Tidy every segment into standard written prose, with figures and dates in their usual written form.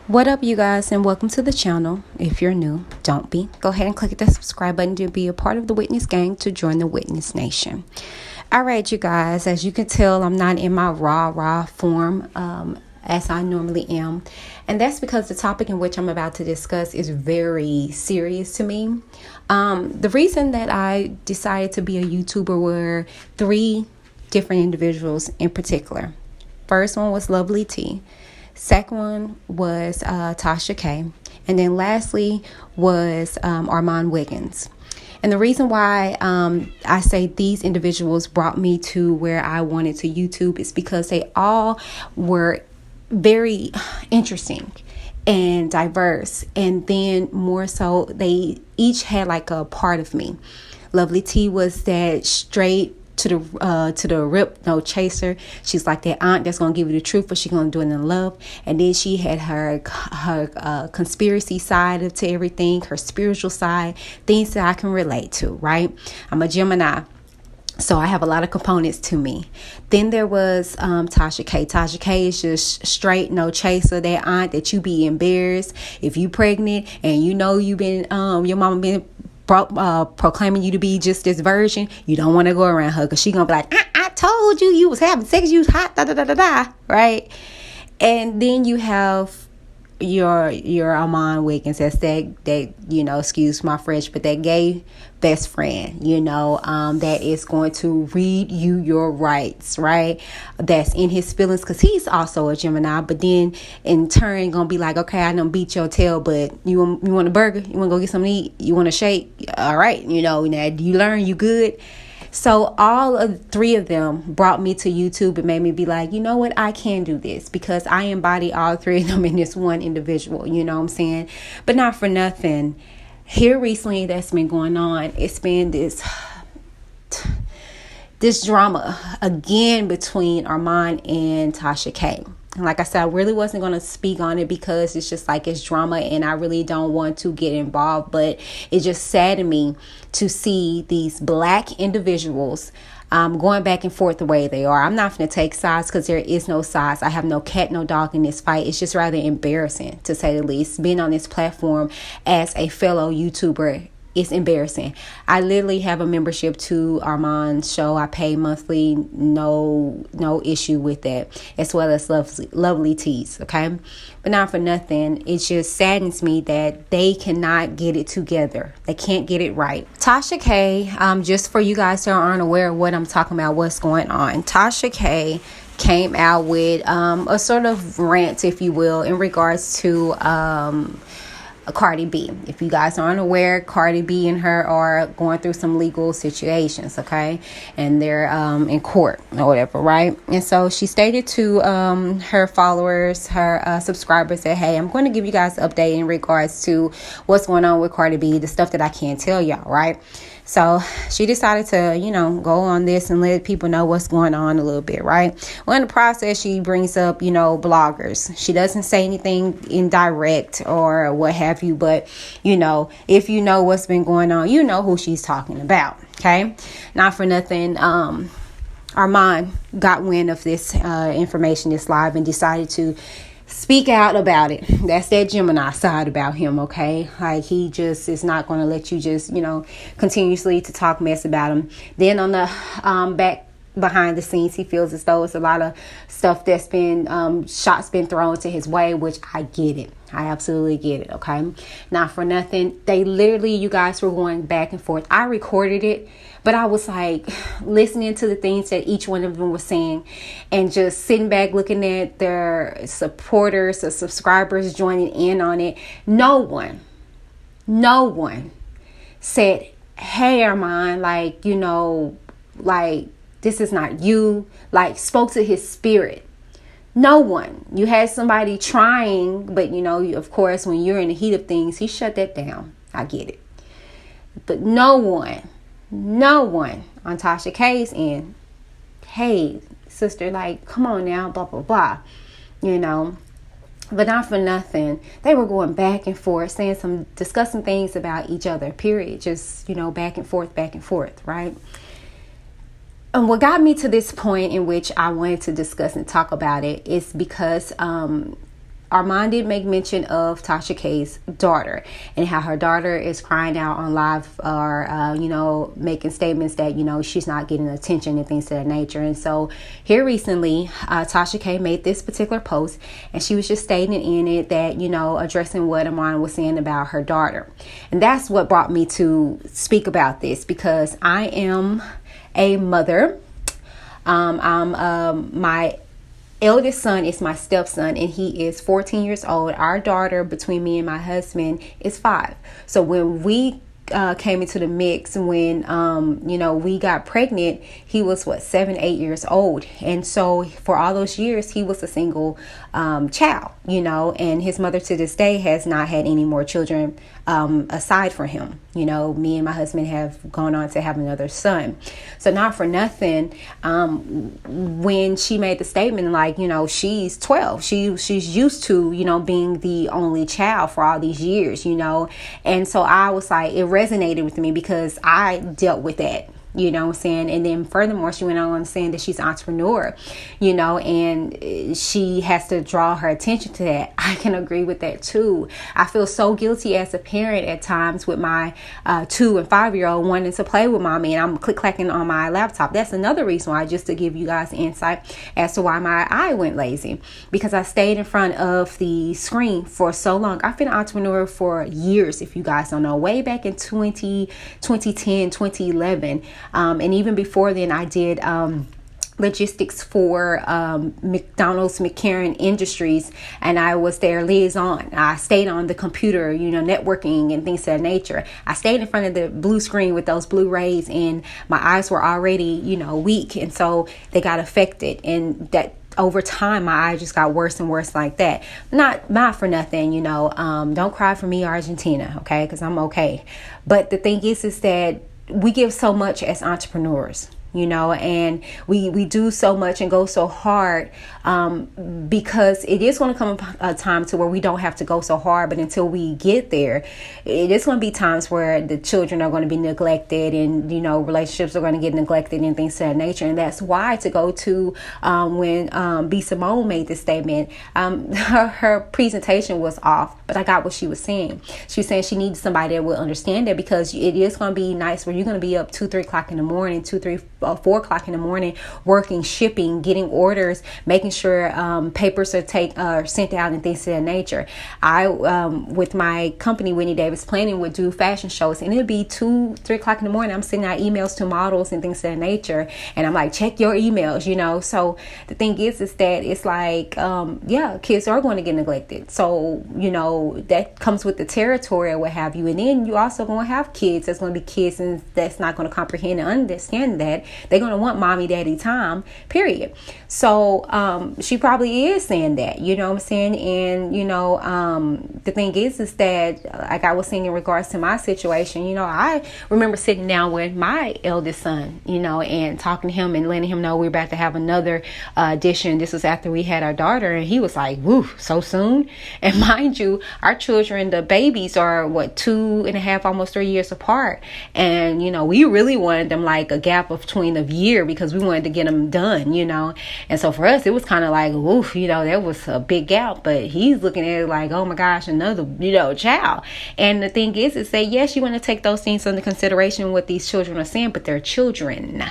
What up, you guys, and welcome to the channel. If you're new, don't be. Go ahead and click the subscribe button to be a part of the Witness gang, to join the Witness Nation. All right, you guys, as you can tell, I'm not in my raw form as I normally am. And that's because the topic in which I'm about to discuss is very serious to me. The reason that I decided to be a YouTuber were three different individuals in particular. First one was Lovely T. Second one was Tasha K. And then lastly was Armon Wiggins. And the reason why I say these individuals brought me to where I wanted to YouTube is because they all were very interesting and diverse. And then more so, they each had like a part of me. Lovely T was that straight to the rip, no chaser. She's like that aunt that's gonna give you the truth, but she's gonna do it in love. And then she had her conspiracy side to everything, her spiritual side, things that I can relate to. Right? I'm a Gemini, so I have a lot of components to me. Then there was Tasha K. Tasha K is just straight, no chaser. That aunt that you be embarrassed if you pregnant and you know you been your mama been proclaiming you to be just this virgin. You don't want to go around her because she gonna be like, I told you was having sex, you was hot, right? And then you have your Armon Wiggins, that's that excuse my French, but that gay best friend, that is going to read you your rights, right? That's in his feelings because he's also a Gemini, but then in turn gonna be like, okay, I done beat your tail, but you want a burger? You want to go get something to eat? You want a shake? All right, now you learn, you good. So all of three of them brought me to YouTube and made me be like, you know what, I can do this because I embody all three of them in this one individual, you know what I'm saying? But not for nothing. Here recently that's been going on, it's been this drama again between Armon and Tasha K. Like I said, I really wasn't going to speak on it because it's just like it's drama and I really don't want to get involved. But it just saddened me to see these black individuals going back and forth the way they are. I'm not going to take sides because there is no sides. I have no cat, no dog in this fight. It's just rather embarrassing, to say the least. Being on this platform as a fellow YouTuber, it's embarrassing. I literally have a membership to Armon's show. I pay monthly, no issue with that, as well as Lovely Teas, okay? But not for nothing, it just saddens me that they cannot get it together. They can't get it right. Tasha K, just for you guys that aren't aware of what I'm talking about, what's going on, Tasha K came out with a sort of rant, if you will, in regards to Cardi B. If you guys aren't aware, Cardi B and her are going through some legal situations, okay? And they're in court or whatever, right? And so she stated to her followers, her subscribers, that, hey, I'm going to give you guys an update in regards to what's going on with Cardi B, the stuff that I can't tell y'all, right? So she decided to, go on this and let people know what's going on a little bit, right? Well, in the process, she brings up, bloggers. She doesn't say anything indirect or what have you, but, if you know what's been going on, you know who she's talking about, okay? Not for nothing, Armon got wind of this information, this live, and decided to speak out about it. That's that Gemini side about him, okay? Like, he just is not going to let you just, continuously to talk mess about him. Then on the back behind the scenes, he feels as though it's a lot of stuff that's been shots been thrown to his way, which I get it. I absolutely get it, okay? Not for nothing, they literally, you guys were going back and forth. I recorded it, but I was like listening to the things that each one of them was saying and just sitting back looking at their supporters, the subscribers joining in on it. No one said, hey, Armon, this is not you, spoke to his spirit. No one. You had somebody trying, but of course, when you're in the heat of things, he shut that down. I get it. But no one on Tasha K's end, hey, sister, come on now, blah, blah, blah, But not for nothing, they were going back and forth, saying some discussing things about each other, period. Just, back and forth, right? And what got me to this point in which I wanted to discuss and talk about it is because Armon did make mention of Tasha K's daughter and how her daughter is crying out on live or, making statements that, she's not getting attention and things of that nature. And so here recently, Tasha K made this particular post, and she was just stating in it that, addressing what Armon was saying about her daughter. And that's what brought me to speak about this, because I am a mother. My eldest son is my stepson, and he is 14 years old. Our daughter, between me and my husband, is 5. So when we came into the mix, when we got pregnant, he was 7, 8 years old. And so for all those years, he was a single child, and his mother to this day has not had any more children aside from him. Me and my husband have gone on to have another son. So not for nothing, when she made the statement, she's 12, she's used to, being the only child for all these years, and so I was like, it resonated with me because I dealt with that. You know what I'm saying? And then furthermore, she went on saying that she's an entrepreneur, and she has to draw her attention to that. I can agree with that too. I feel so guilty as a parent at times with my 2 and 5-year-old wanting to play with mommy, and I'm click-clacking on my laptop. That's another reason why, just to give you guys insight as to why my eye went lazy, because I stayed in front of the screen for so long. I've been an entrepreneur for years, if you guys don't know, way back in 2010, 2011. And even before then, I did logistics for McDonald's McCarran Industries, and I was their liaison. I stayed on the computer, networking and things of that nature. I stayed in front of the blue screen with those Blu-rays, and my eyes were already, weak, and so they got affected. And that over time, my eye just got worse and worse like that. Not for nothing, don't cry for me, Argentina, okay? Because I'm okay. But the thing is that we give so much as entrepreneurs, and we do so much and go so hard because it is going to come a time to where we don't have to go so hard. But until we get there, it is going to be times where the children are going to be neglected, and relationships are going to get neglected and things of that nature. And that's why, to go to when B. Simone made this statement, her presentation was off, but I got what she was saying. She was saying she needs somebody that will understand that, because it is going to be nice where you're going to be up 2-3 o'clock in the morning, 4 o'clock in the morning, working, shipping, getting orders, making sure papers are sent out and things of that nature. I, with my company, WhitWhitDavis Planning, would do fashion shows, and it'd be 2-3 o'clock in the morning. I'm sending out emails to models and things of that nature, and I'm like, check your emails, So the thing is that it's like, kids are going to get neglected. So, that comes with the territory or what have you. And then you also going to have kids that's going to be kids, and that's not going to comprehend and understand that. They're going to want mommy, daddy time, period. So she probably is saying that, what I'm saying? And, the thing is that, like I was saying in regards to my situation, I remember sitting down with my eldest son, and talking to him and letting him know we're about to have another audition. This was after we had our daughter, and he was like, woo, so soon? And mind you, our children, the babies are 2.5, almost 3 years apart. And, we really wanted them like a gap of between a year, because we wanted to get them done, and so for us it was kind of like, oof, that was a big gap. But he's looking at it like, oh my gosh, another child. And the thing is that, yes, you want to take those things into consideration, what these children are saying, but they're children.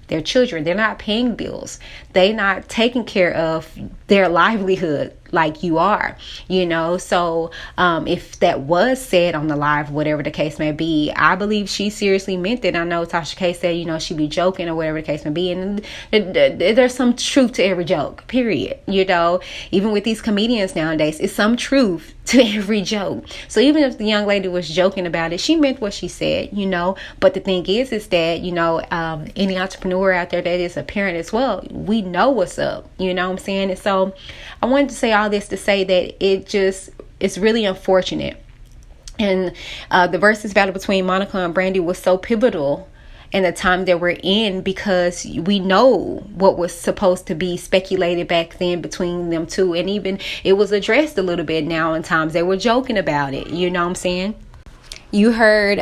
They're children. They're not paying bills. They're not taking care of their livelihood like you are, So if that was said on the live, whatever the case may be, I believe she seriously meant it. I know Tasha K said, she'd be joking or whatever the case may be. And there's some truth to every joke, period. Even with these comedians nowadays, it's some truth to every joke. So even if the young lady was joking about it, she meant what she said, But the thing is that, any entrepreneur out there that is a parent as well, we know what's up, what I'm saying? And so I wanted to say all this to say that it's really unfortunate. And the versus battle between Monica and Brandy was so pivotal in the time that we're in, because we know what was supposed to be speculated back then between them two. And even it was addressed a little bit now in times. They were joking about it, what I'm saying? You heard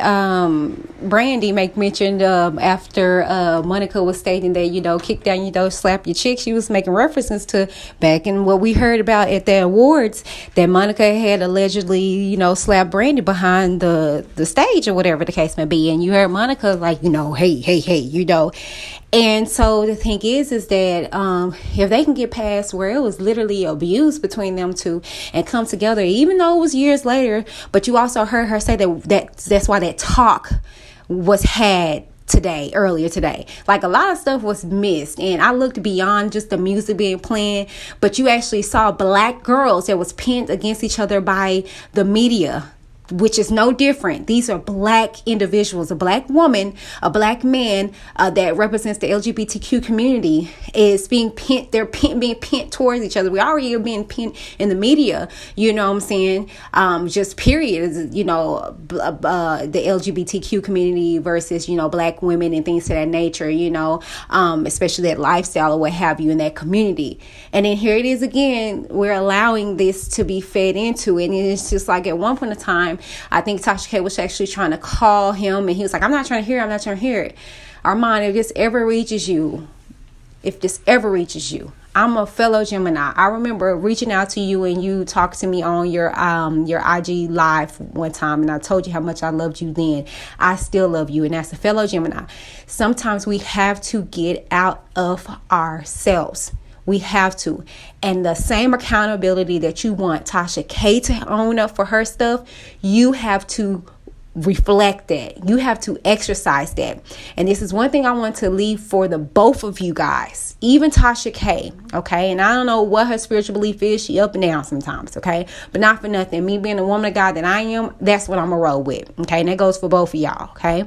Brandy make mention after Monica was stating that, kick down, slap your chick. She was making references to back in what we heard about at the awards that Monica had allegedly, slapped Brandy behind the stage or whatever the case may be. And you heard Monica like, hey. And so the thing is that if they can get past where it was literally abuse between them two and come together, even though it was years later, but you also heard her say that's why that talk was had earlier today. Like, a lot of stuff was missed, and I looked beyond just the music being playing, but you actually saw black girls that was pinned against each other by the media, which is no different. These are black individuals. A black woman, a black man that represents the LGBTQ community is being pinned. They're being pinned towards each other. We already are being pinned in the media. You know what I'm saying? Just period. The LGBTQ community versus, black women and things to that nature, especially that lifestyle or what have you in that community. And then here it is again. We're allowing this to be fed into. And it's just like at one point in time, I think Tasha K was actually trying to call him, and he was like, I'm not trying to hear it. Armon, if this ever reaches you, I'm a fellow Gemini. I remember reaching out to you and you talked to me on your IG live one time, and I told you how much I loved you then. I still love you, and that's a fellow Gemini. Sometimes we have to get out of ourselves. We have to. And the same accountability that you want Tasha K to own up for her stuff, you have to reflect that. You have to exercise that. And this is one thing I want to leave for the both of you guys, even Tasha K. Okay. And I don't know what her spiritual belief is. She up and down sometimes. Okay. But not for nothing. Me being a woman of God that I am, that's what I'm going to roll with. Okay. And that goes for both of y'all. Okay.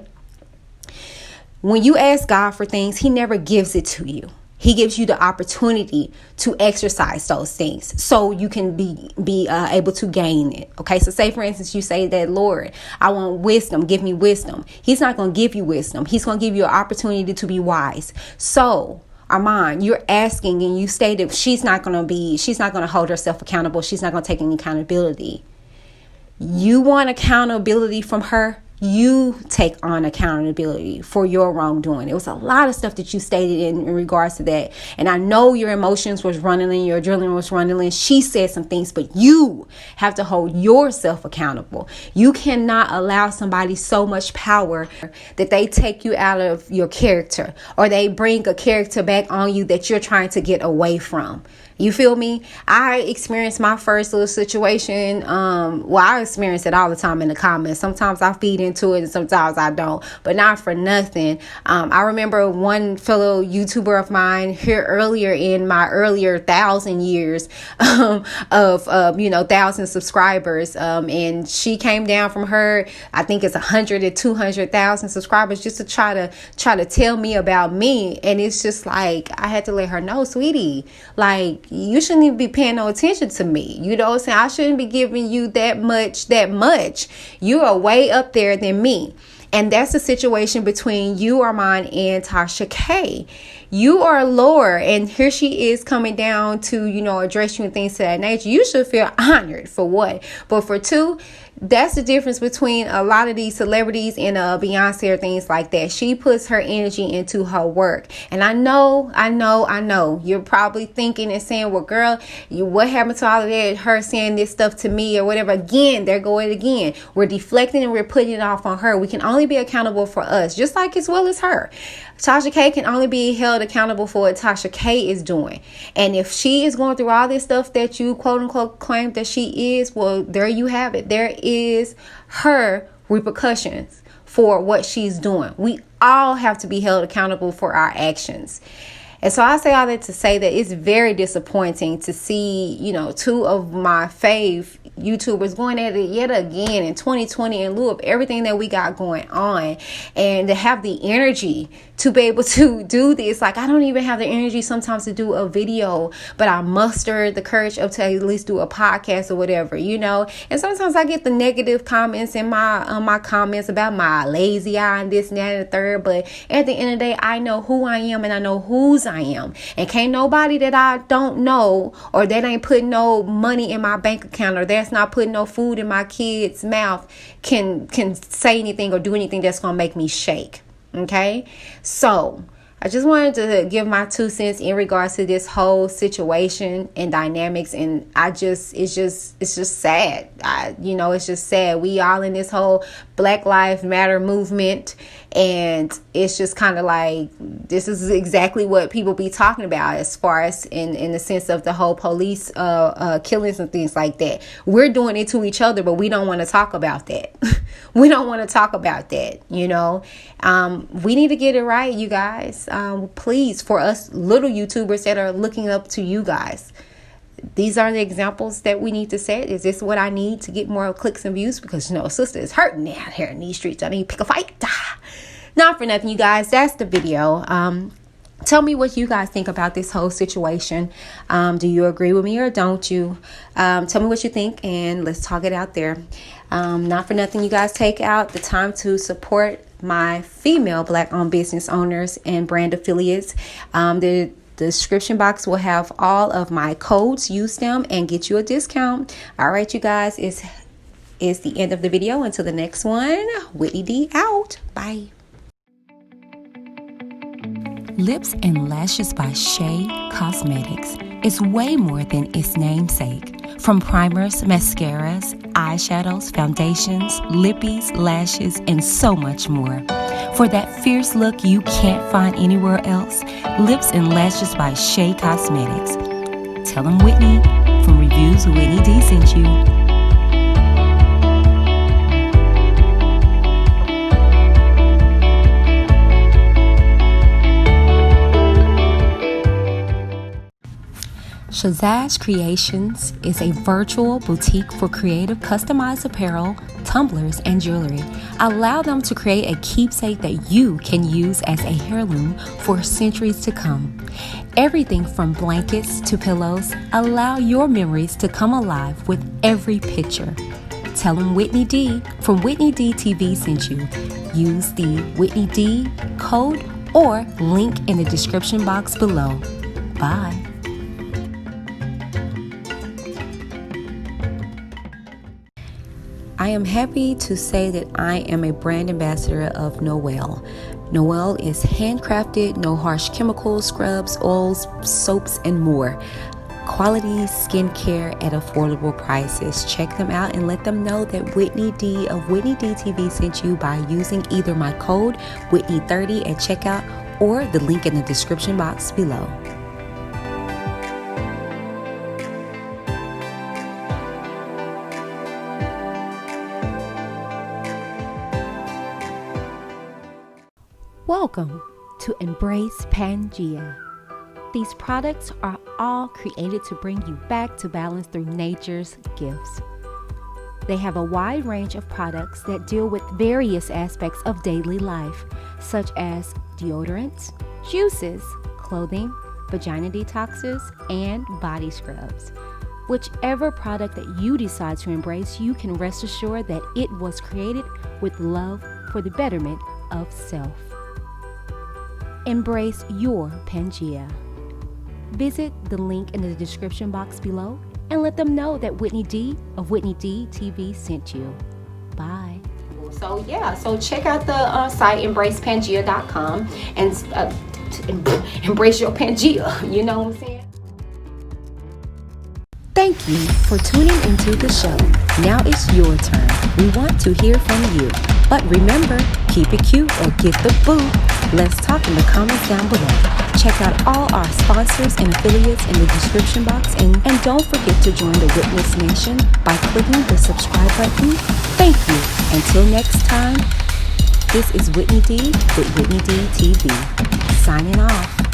When you ask God for things, he never gives it to you. He gives you the opportunity to exercise those things so you can be able to gain it. Okay, so say, for instance, you say that, Lord, I want wisdom. Give me wisdom. He's not going to give you wisdom. He's going to give you an opportunity to be wise. So, Armon, you're asking and you stated she's not going to hold herself accountable. She's not going to take any accountability. You want accountability from her? You take on accountability for your wrongdoing. It was a lot of stuff that you stated in regards to that. And I know your emotions was running and your adrenaline was running and she said some things, but you have to hold yourself accountable. You cannot allow somebody so much power that they take you out of your character or they bring a character back on you that you're trying to get away from. You feel me? I experienced my first little situation. I experience it all the time in the comments. Sometimes I feed into it and sometimes I don't, but not for nothing. I remember one fellow YouTuber of mine here earlier in my earlier 1,000 years of 1,000 subscribers. And she came down from her, I think it's 100 to 200,000 subscribers just to try to tell me about me. And it's just like, I had to let her know, sweetie, like, you shouldn't even be paying no attention to me. You know what I'm saying? I shouldn't be giving you that much. You are way up there than me. And that's the situation between you, Armon, and Tasha K. You are lower, and here she is coming down to, address you and things to that nature. You should feel honored for what? But for two, that's the difference between a lot of these celebrities and Beyonce or things like that. She puts her energy into her work. And I know, you're probably thinking and saying, well, girl, what happened to all of that? Her saying this stuff to me or whatever. Again, there go it again. We're deflecting and we're putting it off on her. We can only be accountable for us, just like as well as her. Tasha K can only be held accountable for what Tasha K is doing. And if she is going through all this stuff that you quote unquote claim that she is, well, there you have it. There is her repercussions for what she's doing. We all have to be held accountable for our actions. And so I say all that to say that it's very disappointing to see, two of my fave YouTubers going at it yet again in 2020 in lieu of everything that we got going on, and to have the energy to be able to do this. Like, I don't even have the energy sometimes to do a video, but I muster the courage up to at least do a podcast or whatever, and sometimes I get the negative comments in my comments about my lazy eye and this and that and the third, but at the end of the day, I know who I am and I know whose I am. And can't nobody that I don't know, or that ain't putting no money in my bank account, or that's not putting no food in my kid's mouth, can say anything or do anything that's gonna make me shake. Okay, so I just wanted to give my 2 cents in regards to this whole situation and dynamics. And it's just sad. It's just sad. We all in this whole Black Lives Matter movement. And it's just kind of like, this is exactly what people be talking about as far as in the sense of the whole police killings and things like that. We're doing it to each other, but we don't want to talk about that. We don't want to talk about that, We need to get it right, you guys. Please, for us little YouTubers that are looking up to you guys, these are the examples that we need to set. Is this what I need to get more clicks and views? Because, sister is hurting out here in these streets. I need to pick a fight. Not for nothing, you guys. That's the video. Tell me what you guys think about this whole situation. Do you agree with me or don't you? Tell me what you think, and let's talk it out there. Not for nothing, you guys, take out the time to support my female Black-owned business owners and brand affiliates. The description box will have all of my codes. Use them and get you a discount. All right, you guys, it's the end of the video. Until the next one, Whitney D out. Bye. Lips and Lashes by Shea Cosmetics is way more than its namesake. From primers, mascaras, eyeshadows, foundations, lippies, lashes, and so much more. For that fierce look you can't find anywhere else, Lips and Lashes by Shea Cosmetics. Tell them Whitney from Reviews with Whitney D sent you. Shazazz Creations is a virtual boutique for creative customized apparel, tumblers, and jewelry. Allow them to create a keepsake that you can use as a heirloom for centuries to come. Everything from blankets to pillows, allow your memories to come alive with every picture. Tell them Whitney D from Whitney D TV sent you. Use the Whitney D code or link in the description box below. Bye. I am happy to say that I am a brand ambassador of Noel. Noel is handcrafted, no harsh chemicals, scrubs, oils, soaps, and more. Quality skincare at affordable prices. Check them out and let them know that Whitney D of Whitney D TV sent you by using either my code Whitney30 at checkout or the link in the description box below. Welcome to Embrace Pangea. These products are all created to bring you back to balance through nature's gifts. They have a wide range of products that deal with various aspects of daily life, such as deodorants, juices, clothing, vagina detoxes, and body scrubs. Whichever product that you decide to embrace, you can rest assured that it was created with love for the betterment of self. Embrace your Pangea. Visit the link in the description box below and let them know that Whitney D of Whitney D TV sent you. Bye. So check out the site embracepangea.com and embrace your Pangea. You know what I'm saying? Thank you for tuning into the show. Now it's your turn. We want to hear from you. But remember, keep it cute or get the boot. Let's talk in the comments down below. Check out all our sponsors and affiliates in the description box. And don't forget to join the Witness Nation by clicking the subscribe button. Thank you. Until next time, this is Whitney D with Whitney D TV. Signing off.